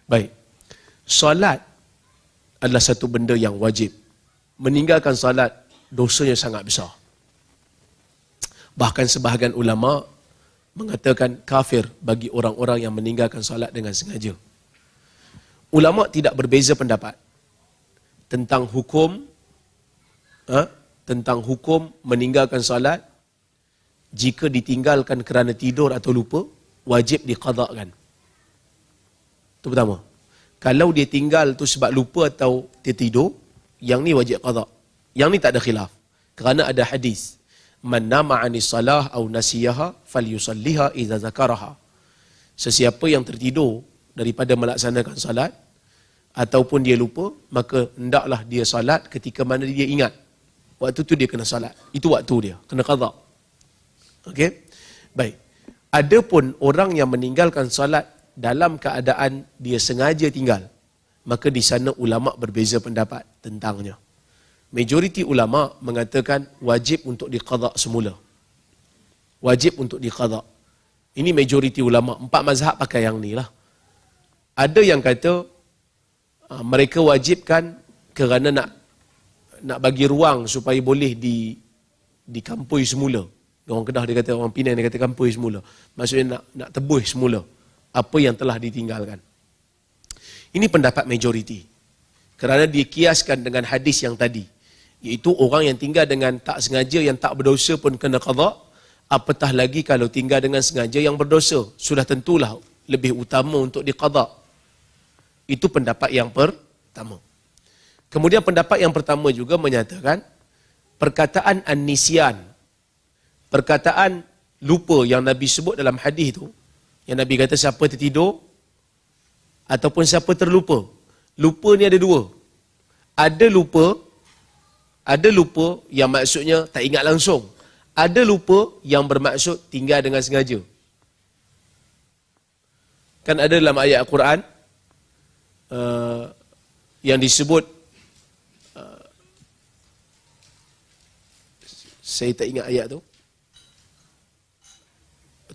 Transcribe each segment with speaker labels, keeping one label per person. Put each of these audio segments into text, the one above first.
Speaker 1: Baik. Solat adalah satu benda yang wajib. Meninggalkan solat, dosanya sangat besar. Bahkan sebahagian ulama mengatakan kafir bagi orang-orang yang meninggalkan solat dengan sengaja. Ulama tidak berbeza pendapat tentang hukum meninggalkan solat. Jika ditinggalkan kerana tidur atau lupa, wajib diqadakkan. Itu pertama. Kalau dia tinggal tu sebab lupa atau dia tidur, yang ni wajib qadak. Yang ni tak ada khilaf. Kerana ada hadis, man nama 'anis salah au nasiyaha falyusalliha idza zakaraha. Sesiapa yang tertidur daripada melaksanakan salat ataupun dia lupa, maka hendaklah dia salat ketika mana dia ingat. Waktu tu dia kena salat. Itu waktu dia, kena qadak. Okey? Baik. Adapun orang yang meninggalkan salat dalam keadaan dia sengaja tinggal, maka di sana ulama berbeza pendapat tentangnya. Majoriti ulama mengatakan wajib untuk diqada semula. Wajib untuk diqada. Ini majoriti ulama. 4 mazhab pakai yang ni lah. Ada yang kata mereka wajibkan kerana nak bagi ruang supaya boleh dikampui semula. Orang Kedah dia kata, orang Penang dia kata kampui semula. Maksudnya nak tebus semula apa yang telah ditinggalkan. Ini pendapat majoriti. Kerana dia kiaskan dengan hadis yang tadi. Iaitu orang yang tinggal dengan tak sengaja, yang tak berdosa pun kena qada. Apatah lagi kalau tinggal dengan sengaja yang berdosa. Sudah tentulah lebih utama untuk diqada. Itu pendapat yang pertama. Kemudian pendapat yang pertama juga menyatakan perkataan an-nisyan, perkataan lupa yang Nabi sebut dalam hadis tu, yang Nabi kata siapa tertidur ataupun siapa terlupa. Lupa ni ada dua. Ada lupa yang maksudnya tak ingat langsung. Ada lupa yang bermaksud tinggal dengan sengaja. Kan ada dalam ayat Al-Quran yang disebut, saya tak ingat ayat tu.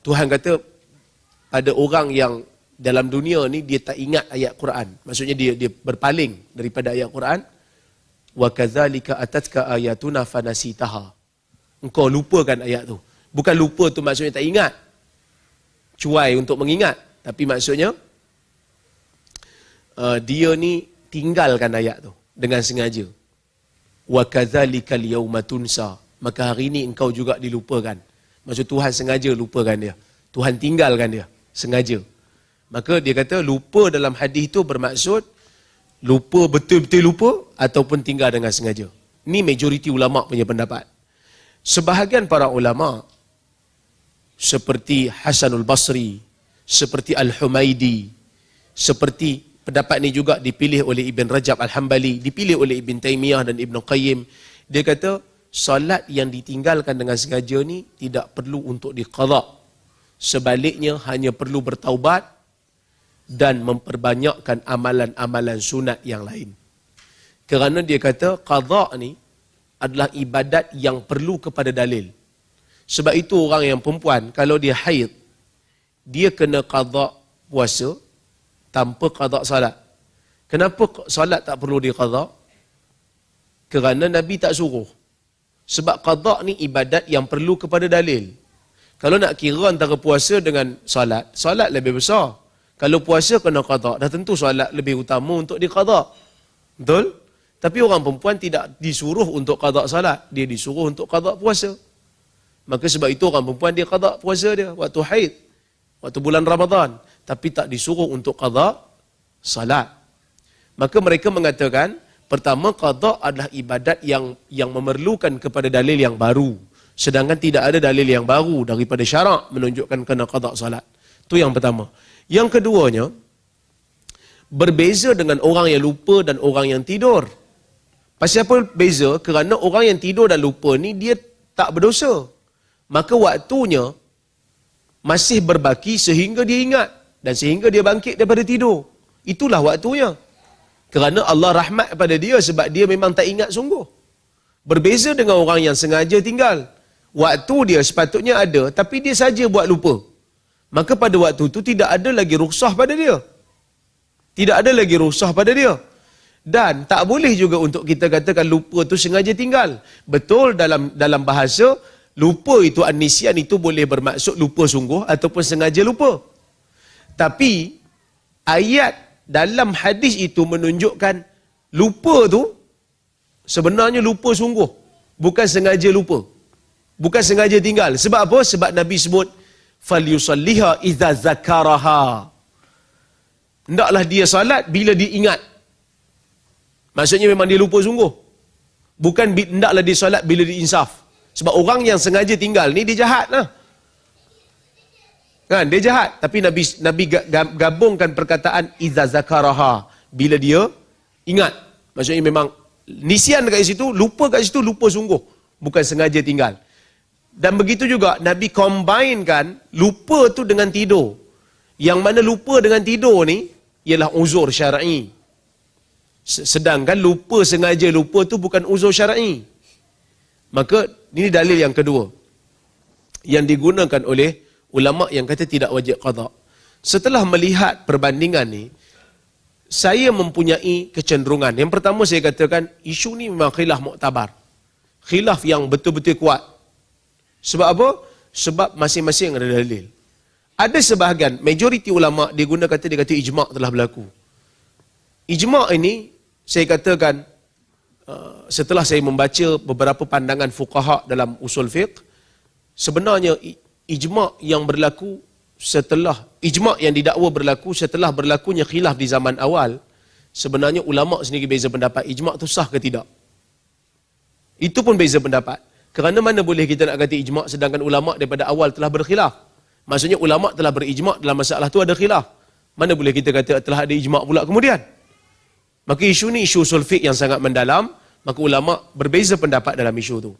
Speaker 1: Tuhan kata pada orang yang dalam dunia ni dia tak ingat ayat Quran. Maksudnya dia berpaling daripada ayat Quran. Wa kadzalika atatka ayatuna fanasitaha. Engkau lupakan ayat tu. Bukan lupa tu maksudnya tak ingat. Cuai untuk mengingat. Tapi maksudnya dia ni tinggalkan ayat tu dengan sengaja. Wa kadzalika al-yauma tunsa. Maka hari ni engkau juga dilupakan. Maksud Tuhan sengaja lupakan dia. Tuhan tinggalkan dia sengaja. Maka dia kata lupa dalam hadis itu bermaksud lupa betul-betul lupa ataupun tinggal dengan sengaja. Ini majoriti ulama punya pendapat. Sebahagian para ulama seperti Hasanul Basri, seperti Al-Humaidi, seperti pendapat ini juga dipilih oleh Ibn Rajab Al-Hambali, dipilih oleh Ibn Taymiyah dan Ibn Qayyim. Dia kata salat yang ditinggalkan dengan sengaja ni tidak perlu untuk diqada. Sebaliknya hanya perlu bertaubat dan memperbanyakkan amalan-amalan sunat yang lain. Kerana dia kata qada ni adalah ibadat yang perlu kepada dalil. Sebab itu orang yang perempuan kalau dia haid, dia kena qada puasa tanpa qada salat. Kenapa salat tak perlu diqada? Kerana Nabi tak suruh. Sebab qada ni ibadat yang perlu kepada dalil. Kalau nak kira antara puasa dengan salat, salat lebih besar. Kalau puasa kena qada, dah tentu salat lebih utama untuk diqada. Betul? Tapi orang perempuan tidak disuruh untuk qada salat, dia disuruh untuk qada puasa. Maka sebab itu orang perempuan dia qada puasa dia waktu haid, waktu bulan Ramadan, tapi tak disuruh untuk qada salat. Maka mereka mengatakan, pertama qada adalah ibadat yang memerlukan kepada dalil yang baru. Sedangkan tidak ada dalil yang baru daripada syarak menunjukkan kena qada salat. Itu yang pertama. Yang keduanya, berbeza dengan orang yang lupa dan orang yang tidur. Pasal apa beza? Kerana orang yang tidur dan lupa ni dia tak berdosa. Maka waktunya masih berbaki sehingga dia ingat dan sehingga dia bangkit daripada tidur. Itulah waktunya. Kerana Allah rahmat pada dia sebab dia memang tak ingat sungguh. Berbeza dengan orang yang sengaja tinggal. Waktu dia sepatutnya ada, tapi dia saja buat lupa. Maka pada waktu itu tidak ada lagi rukhsah pada dia. Tidak ada lagi rusah pada dia. Dan tak boleh juga untuk kita katakan lupa tu sengaja tinggal. Betul dalam bahasa, lupa itu an-nisyan itu boleh bermaksud lupa sungguh ataupun sengaja lupa. Tapi ayat dalam hadis itu menunjukkan lupa tu sebenarnya lupa sungguh. Bukan sengaja lupa. Bukan sengaja tinggal. Sebab apa? Sebab Nabi sebut falyusalliha idza zakaraha. Hendaklah dia salat bila dia ingat. Maksudnya memang dia lupa sungguh. Bukan hendaklah dia salat bila dia insaf. Sebab orang yang sengaja tinggal ni dia jahat lah. Kan, dia jahat. Tapi Nabi gabungkan perkataan idza zakaraha, bila dia ingat. Maksudnya memang nisyan kat situ, lupa kat situ, lupa sungguh. Bukan sengaja tinggal. Dan begitu juga Nabi combinekan lupa tu dengan tidur. Yang mana lupa dengan tidur ni ialah uzur syar'i. Sedangkan lupa sengaja lupa tu bukan uzur syar'i. Maka ini dalil yang kedua yang digunakan oleh ulama yang kata tidak wajib qada. Setelah melihat perbandingan ni, saya mempunyai kecenderungan. Yang pertama saya katakan isu ni memang khilaf muktabar. Khilaf yang betul-betul kuat. Sebab apa? Sebab masing-masing ada dalil. Ada sebahagian, majoriti ulama dia kata ijma' telah berlaku. Ijma' ini saya katakan setelah saya membaca beberapa pandangan fuqaha dalam usul fiqh, sebenarnya ijma' yang berlaku setelah ijma' yang didakwa berlaku setelah berlakunya khilaf di zaman awal, sebenarnya ulama sendiri beza pendapat ijma' tu sah ke tidak. Itu pun beza pendapat. Kerana mana boleh kita nak kata ijma' sedangkan ulama daripada awal telah berkhilaf? Maksudnya ulama telah berijma' dalam masalah tu ada khilaf. Mana boleh kita kata telah ada ijma' pula kemudian? Maka isu ni isu usul fiqh yang sangat mendalam, maka ulama berbeza pendapat dalam isu tu.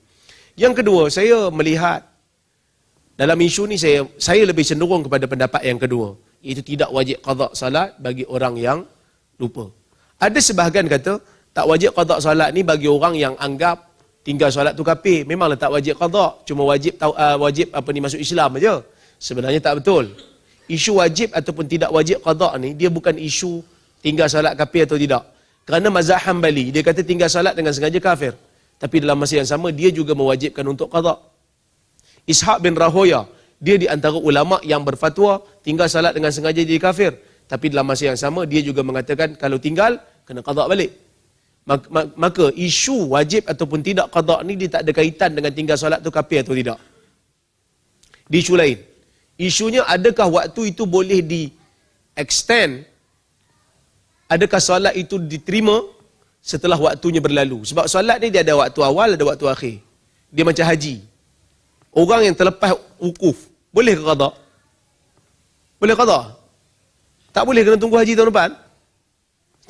Speaker 1: Yang kedua, saya melihat dalam isu ni saya lebih cenderung kepada pendapat yang kedua, iaitu tidak wajib qada salat bagi orang yang lupa. Ada sebahagian kata tak wajib qada salat ni bagi orang yang anggap tinggal solat tu kafir. Memanglah tak wajib qada, cuma wajib masuk Islam aja. Sebenarnya tak betul. Isu wajib ataupun tidak wajib qada ni dia bukan isu tinggal solat kafir atau tidak. Kerana mazhab Hambali dia kata tinggal solat dengan sengaja kafir. Tapi dalam masa yang sama dia juga mewajibkan untuk qada. Ishaq bin Rahoya dia di antara ulama yang berfatwa tinggal solat dengan sengaja jadi kafir. Tapi dalam masa yang sama dia juga mengatakan kalau tinggal kena qada balik. Maka isu wajib ataupun tidak qada ni dia tak ada kaitan dengan tinggal solat tu kafir atau tidak. Di isu lain, isunya adakah waktu itu boleh di extend, adakah solat itu diterima setelah waktunya berlalu. Sebab solat ni dia ada waktu awal, ada waktu akhir. Dia macam haji. Orang yang terlepas wukuf boleh ke qada? Boleh qada? Tak boleh, kena tunggu haji tahun depan.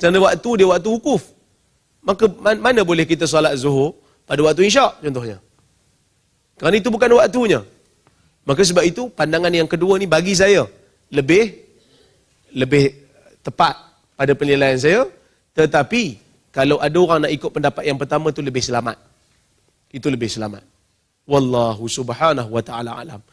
Speaker 1: Kerana waktu dia waktu wukuf. Maka mana boleh kita solat zuhur pada waktu isyak contohnya. Kerana itu bukan waktunya. Maka sebab itu pandangan yang kedua ni bagi saya lebih tepat pada penilaian saya. Tetapi kalau ada orang nak ikut pendapat yang pertama tu lebih selamat. Itu lebih selamat. Wallahu subhanahu wa ta'ala alam.